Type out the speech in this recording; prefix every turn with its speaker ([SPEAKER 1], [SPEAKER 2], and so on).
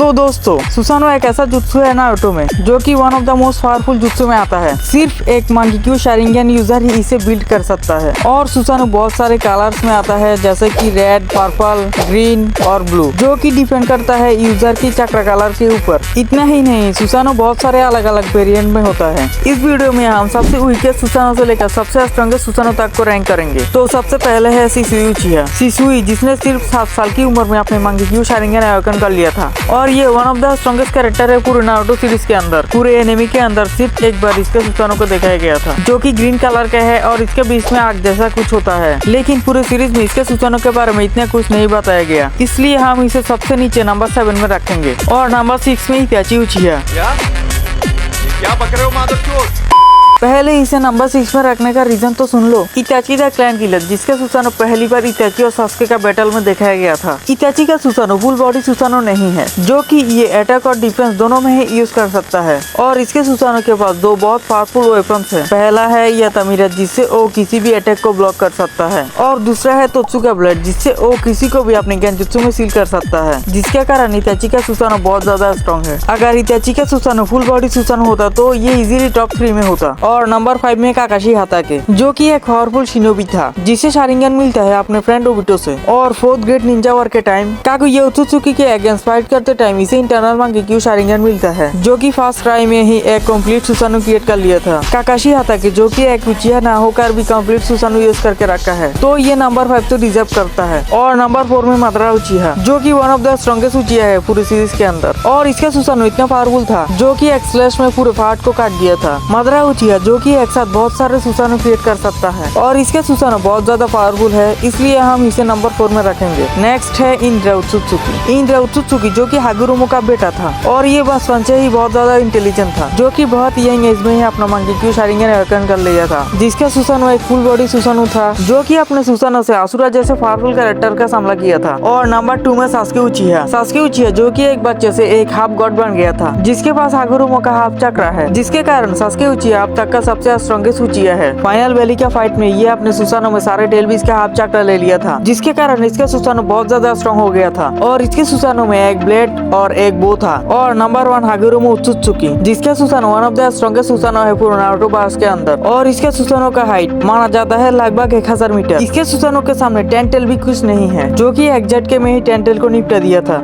[SPEAKER 1] तो दोस्तों सुसानो एक ऐसा जुत्सु है नारुतो में जो कि one of the most powerful jutsu में आता है। सिर्फ एक मांगेक्यू शारिंगन यूजर ही इसे बिल्ड कर सकता है और सुसानो बहुत सारे कलर्स में आता है जैसे कि रेड, पर्पल, ग्रीन और ब्लू, जो कि डिपेंड करता है यूजर की चक्र कलर के ऊपर। इतना ही नहीं, सुसानो बहुत सारे अलग अलग वेरिएंट में होता है। इस वीडियो में हम सबसे वीकेस्ट सुसानो से लेकर सबसे स्ट्रॉन्गेस्ट सुसानो तक को रैंक करेंगे। तो सबसे पहले है शिसुई उचिहा, शिसुई जिसने सिर्फ 7 साल की उम्र में अपने मांगेक्यू शारिंगन अवेकन कर लिया था और ये one of the strongest character है पूरे नारुतो सीरीज के अंदर। पूरे एनिमे के अंदर सिर्फ एक बार इसके सुसानो को दिखाया गया था जो कि ग्रीन कलर का है और इसके बीच में आग जैसा कुछ होता है, लेकिन पूरे सीरीज में इसके सुसानो के बारे में इतना कुछ नहीं बताया गया, इसलिए हम इसे सबसे नीचे नंबर 7 में रखेंगे। और नंबर 6 में हिताची उचिहा।
[SPEAKER 2] क्या पकड़ रहे हो मादरचोद?
[SPEAKER 1] पहले इसे नंबर 6 में रखने का रीजन तो सुन लो। इताची द क्लैन किलर जिसके सुसानो पहली बार इताची और सास्के का बैटल में दिखाया गया था। इताची का सुसानो फुल बॉडी सुसानो नहीं है जो कि ये अटैक और डिफेंस दोनों में ही यूज कर सकता है और इसके सुसानो के पास दो बहुत पावरफुल वेपन्स है। पहला है यातामीरा जिससे वो किसी भी अटैक को ब्लॉक कर सकता है और दूसरा है तोत्सुका ब्लेड जिससे वो किसी को भी अपने गेंजुत्सु में सील कर सकता है, जिसके कारण इताची का सुसानो बहुत ज्यादा स्ट्रॉन्ग है। अगर इताची का सुसानो फुल बॉडी सुसानो होता तो ये इजीली टॉप 3 में होता। और नंबर 5 में काकाशी हाताके जो कि एक पावरफुल शिनोबी था जिसे शारिंगन मिलता है अपने फ्रेंड ओबिटो से। और 4th ग्रेट निंजा वॉर के टाइम काकुया ओत्सुत्सुकी के अगेंस्ट फाइट करते टाइम इसे इंटरनल मांगेक्यू शारिंगन मिलता है जो कि फर्स्ट ट्राई में ही एक कंप्लीट सुसानो क्रिएट कर लिया था। काकाशी हाताके जो कि एक उचिहा ना होकर भी कंप्लीट सुसानो यूज करके रखा है, तो ये नंबर 5 तो डिजर्व करता है। और नंबर 4 में मादरा उचिहा जो कि वन ऑफ द स्ट्रॉन्गेस्ट उचिहा है पूरी सीरीज के अंदर और इसका सुसानो इतना पावरफुल था जो कि एक स्लैश में पूरे पार्ट को काट दिया था। मादरा उचिहा जो कि एक साथ बहुत सारे सुसानो क्रिएट कर सकता है और इसके सुसानो बहुत ज्यादा पावरफुल है, इसलिए हम इसे नंबर 4 में रखेंगे। नेक्स्ट है इंद्रा उत्सुत्सुकी। इंद्रा उत्सुत्सुकी जो कि हागुरुमो का बेटा था और ये बचपन से ही बहुत ज्यादा इंटेलिजेंट था, जो कि बहुत यंग एज में ही अपना मांगेक्यू शारिंगन अवेकन कर लिया था, जिसका सुसानो एक फुल बॉडी सुसानो था जो कि अपने सुसानो से असुरा जैसे पावरफुल कैरेक्टर का सामना किया था। और नंबर 2 में सास्के उचिहा। सास्के उचिहा जो कि एक बच्चे से एक हाफ गॉड बन गया था जिसके पास हागुरुमो का हाफ चक्र है, जिसके कारण सास्के उचिहा अब तक का सबसे स्ट्रॉन्गेस्ट उचिहा है। फाइनल वैली का फाइट में ये अपने सुसानो में सारे टेलबीज का हाफ चक्र ले लिया था, जिसके कारण इसका सुसानो बहुत ज्यादा स्ट्रॉन्ग हो गया था और इसके सुसानो में एक ब्लेड और एक बो था। और नंबर 1 हागुरुमो उत्सुत्सुकी जिसका सुसानो वन ऑफ द स्ट्रॉन्गेस्ट सुसानो है पूरे नारुतो बास के अंदर और इसके सुसानो का हाइट माना जाता है लगभग 1000 मीटर। इसके सुसानो के सामने 10 टेल भी कुछ नहीं है, जो कि एक झटके में ही 10 टेल को निपटा दिया था।